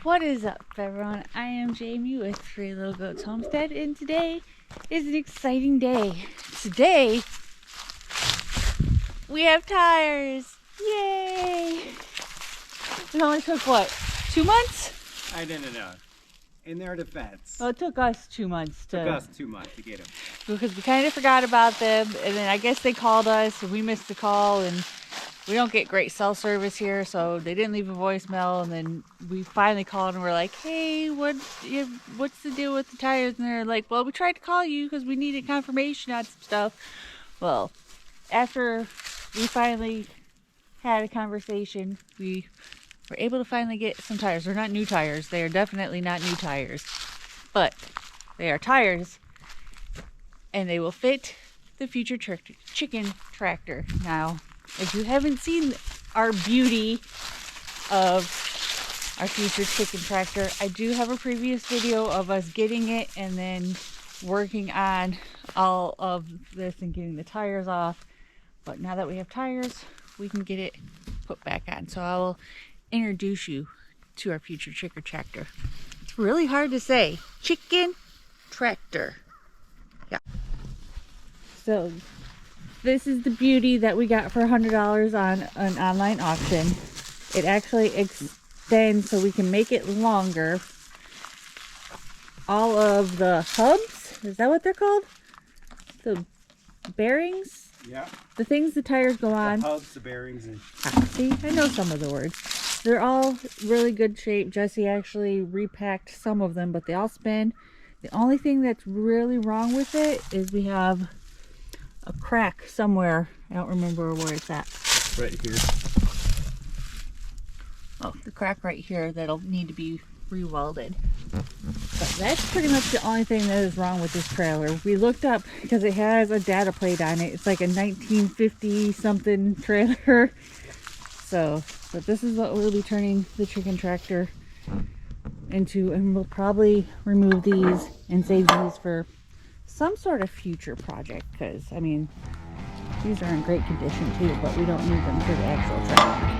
What is up, everyone? I am Jamie with Three Little Goats Homestead, and today is an exciting day. Today, we have tires! Yay! It only took, what, 2 months? I didn't know. In their defense. Well, it took us 2 months to... It took us 2 months to get them. Because we kind of forgot about them, and then I guess they called us, and we missed the call, and we don't get great cell service here, so they didn't leave a voicemail, and then we finally called and we're like, hey, what's the deal with the tires? And they're like, well, we tried to call you because we needed confirmation on some stuff. Well, after we finally had a conversation, we were able to finally get some tires. They're not new tires. They are definitely not new tires, but they are tires, and they will fit the future chicken tractor. Now, if you haven't seen our beauty of our future chicken tractor, I do have a previous video of us getting it and then working on all of this and getting the tires off. But now that we have tires, we can get it put back on. So I will introduce you to our future chicken tractor. It's really hard to say. Chicken tractor. Yeah. So this is the beauty that we got for $100 on an online auction. It actually extends so we can make it longer. All of the hubs, is that what they're called? The bearings? Yeah. The things the tires go on. The hubs, the bearings, and... See, I know some of the words. They're all really good shape. Jesse actually repacked some of them, but they all spin. The only thing that's really wrong with it is we have a crack somewhere. I don't remember where it's at. Right here. Oh, the crack right here that'll need to be re-welded. But that's pretty much the only thing that is wrong with this trailer. We looked up because it has a data plate on it. It's like a 1950 something trailer. So, but this is what we'll be turning the chicken tractor into, and we'll probably remove these and save these for some sort of future project, because I mean, these are in great condition too, but we don't need them for the actual tractor.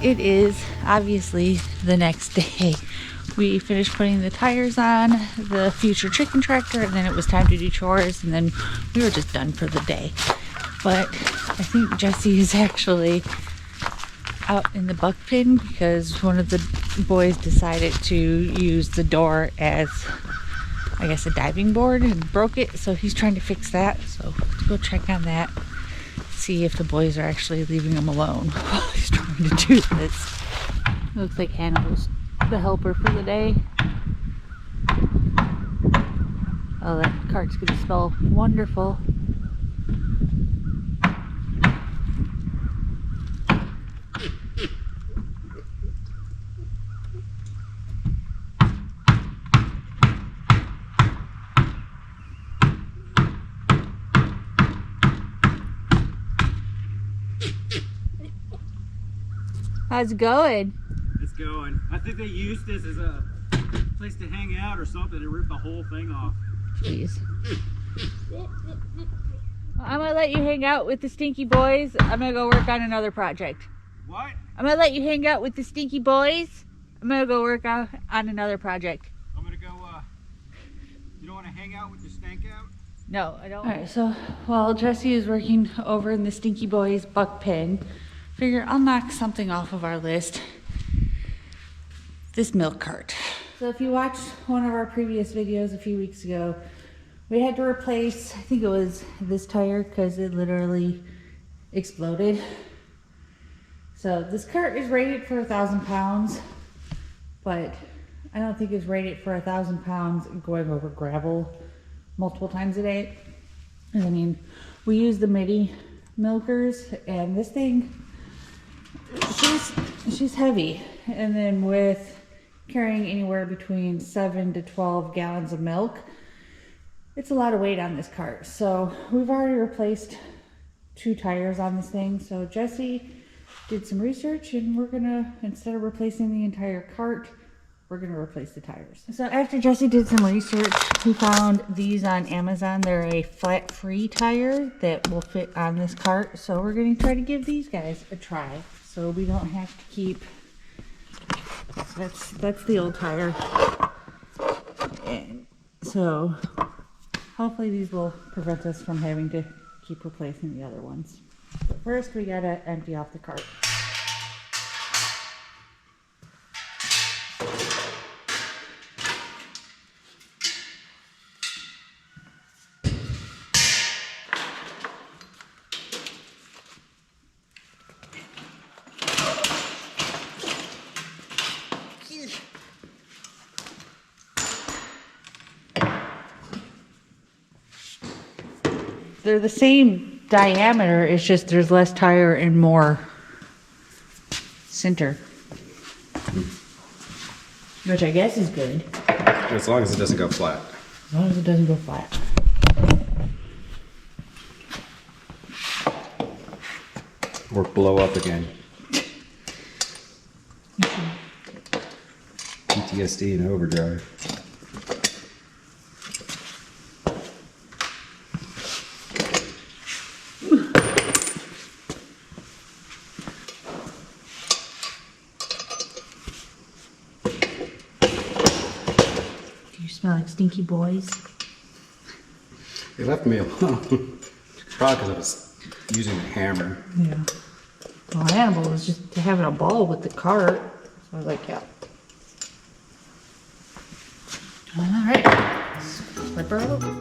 it is obviously the next day. We finished putting the tires on the future chicken tractor, and then it was time to do chores, and then we were just done for the day. But I think Jesse is actually out in the buck pen because one of the boys decided to use the door as, I guess, a diving board and broke it, so he's trying to fix that. So let's go check on that, see if the boys are actually leaving him alone while he's trying to do this. It looks like Hannibal's the helper for the day. Oh, that cart's gonna smell wonderful. How's it going? It's going. I think they used this as a place to hang out or something and rip the whole thing off. Jeez. I'm gonna let you hang out with the stinky boys. I'm gonna go work on another project. What? I'm gonna let you hang out with the stinky boys. I'm gonna go work on another project. I'm gonna go, you don't want to hang out with the stank out? No, I don't. Alright, so while Jesse is working over in the stinky boys buck pen, figure I'll knock something off of our list. This milk cart. So if you watched one of our previous videos a few weeks ago, we had to replace, I think it was this tire because it literally exploded. So this cart is rated for 1,000 pounds, but I don't think it's rated for 1,000 pounds going over gravel multiple times a day. I mean, we use the midi milkers, and this thing, she's heavy. And then with carrying anywhere between 7 to 12 gallons of milk, it's a lot of weight on this cart. So we've already replaced 2 tires on this thing. So Jesse did some research, and we're gonna, instead of replacing the entire cart, we're gonna replace the tires. So after Jesse did some research, we found these on Amazon. They're a flat-free tire that will fit on this cart. So we're gonna try to give these guys a try, so we don't have to keep, that's the old tire. And so hopefully these will prevent us from having to keep replacing the other ones. But first we gotta empty off the cart. They're the same diameter, it's just there's less tire and more center. Which I guess is good. As long as it doesn't go flat. As long as it doesn't go flat. Or blow up again. PTSD and overdrive. Smell like stinky boys. They left me alone. Probably because I was using the hammer. Yeah. Well, Hannibal was just having a ball with the cart. So I was like, yeah. All right. Let's flip her over.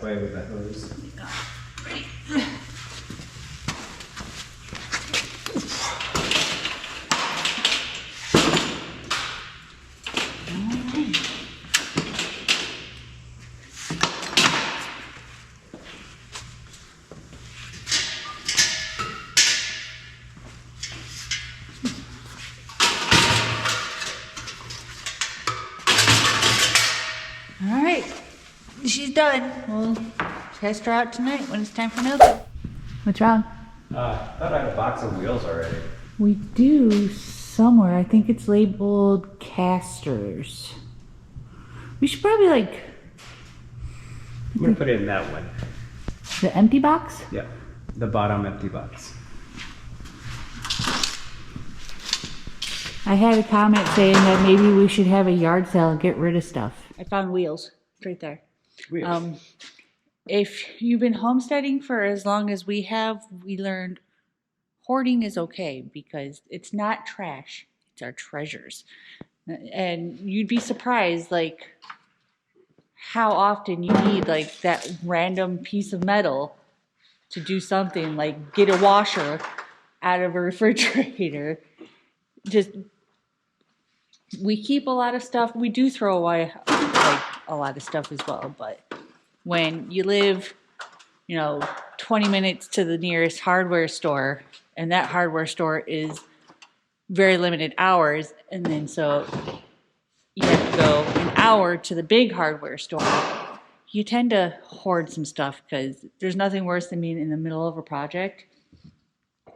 way with the hose. All right, she's done. We'll test her out tonight when it's time for milking. What's wrong? I thought I had a box of wheels already. We do somewhere. I think it's labeled casters. We should probably like I'm gonna put it in that one. the empty box. Yeah, the bottom empty box. I had a comment saying that maybe we should have a yard sale and get rid of stuff. I found wheels. It's right there. Wheels. If you've been homesteading for as long as we have, we learned hoarding is okay because it's not trash. It's our treasures. And you'd be surprised, like, how often you need, like, that random piece of metal to do something, like get a washer out of a refrigerator. Just, we keep a lot of stuff. We do throw away, like, a lot of stuff as well, but when you live, 20 minutes to the nearest hardware store, and that hardware store is very limited hours, and then so you have to go an hour to the big hardware store, you tend to hoard some stuff because there's nothing worse than being in the middle of a project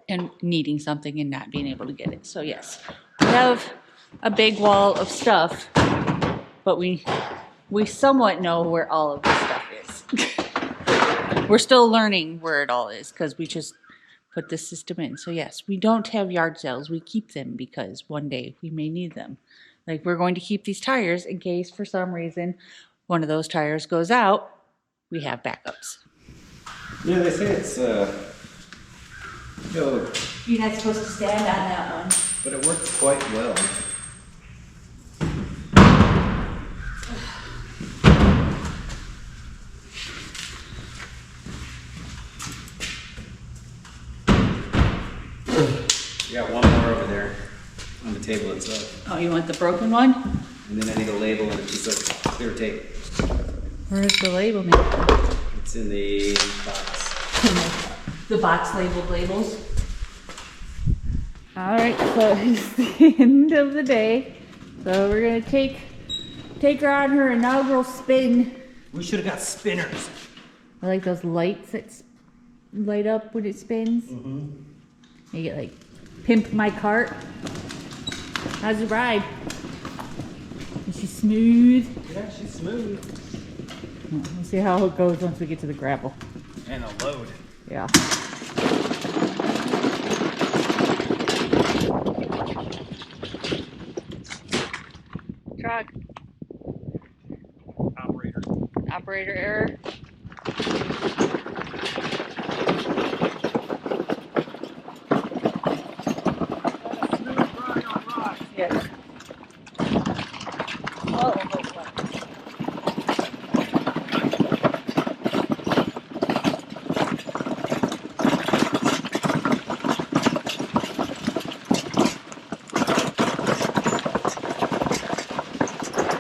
and needing something and not being able to get it. So yes, we have a big wall of stuff, but we somewhat know where all of this stuff is. We're still learning where it all is because we just put this system in. So yes, we don't have yard sales. We keep them because one day we may need them. Like, we're going to keep these tires in case for some reason one of those tires goes out, we have backups. Yeah, they say it's You're not supposed to stand on that one. but it works quite well. You got one more over there on the table itself. Oh, you want the broken one? And then I need a label and a piece of clear tape. Where's the label, man? It's in the box. The box labeled labels. All right, so it's the end of the day. So we're gonna take her on her inaugural spin. We should have got spinners. I like those lights that light up when it spins. Mm-hmm. You get like, pimp my cart. How's the ride? Is she smooth? Yeah, she's smooth. We'll see how it goes once we get to the gravel. And a load. Yeah. Truck. Operator error. Yes. Oh,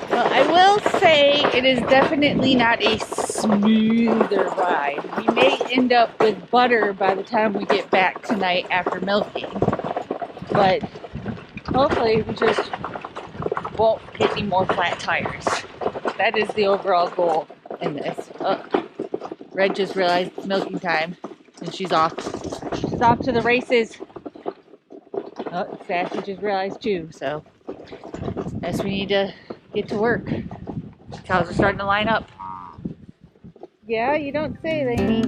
well, I will say it is definitely not a smoother ride. We may end up with butter by the time we get back tonight after milking, but hopefully we just won't hit any more flat tires. That is the overall goal in this. Red just realized it's milking time and she's off. She's off to the races. Sassy just realized too, so I guess we need to get to work. Cows are starting to line up. Yeah, you don't say, lady.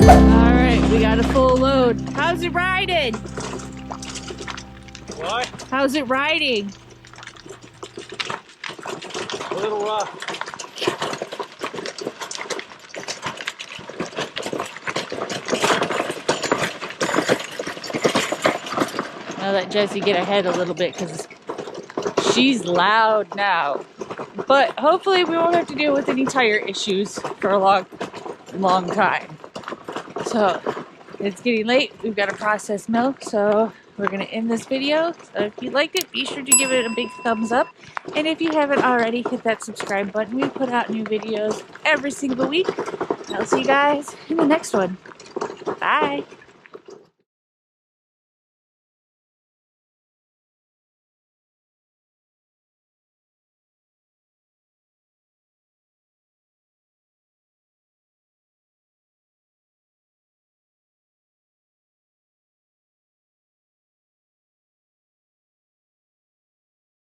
All right, we got a full load. How's it riding? What? How's it riding? A little rough. I'll let Jessie get ahead a little bit because she's loud now. But hopefully we won't have to deal with any tire issues for a long time. So it's getting late. We've got to process milk, so we're going to end this video. So if you liked it, be sure to give it a big thumbs up. And if you haven't already, hit that subscribe button. We put out new videos every single week. I'll see you guys in the next one. Bye.